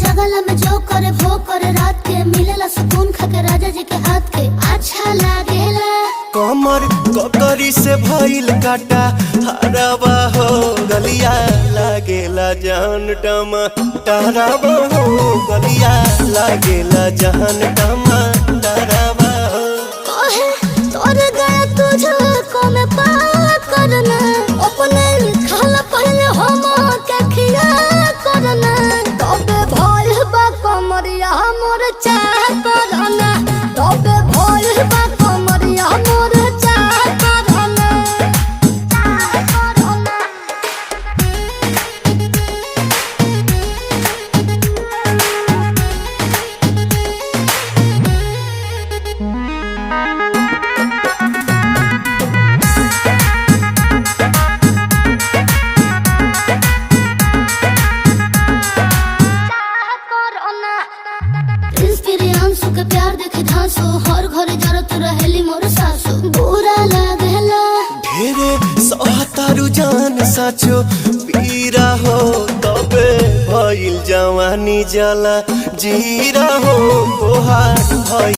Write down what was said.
जगला में जो करे वो करे रात के मिलेला सुकून खाके राजा जी के हाथ के अच्छा लागेला। कमर ककरी से भइल काटा हराबा हो गलिया लागेला जान टमा डराबा हो गलिया लागेला जान टमा डराबा हो। कहे तोर गया तुझको मैं पार करना अपने खाला पहले हम के खिया करना तबे भइल बा कमरिया मोर चाह करना तबे भइल बा कमरिया मोर चाह करना चाह करना। प्रियांशु के प्यार देखे धांसो हर घरे जरत रहेली मोर सासु बुरा लागेला। ढेरे सहतारू जान साचो पीरा हो तबे भइल जवानी जला जीरा हो तोहार भइल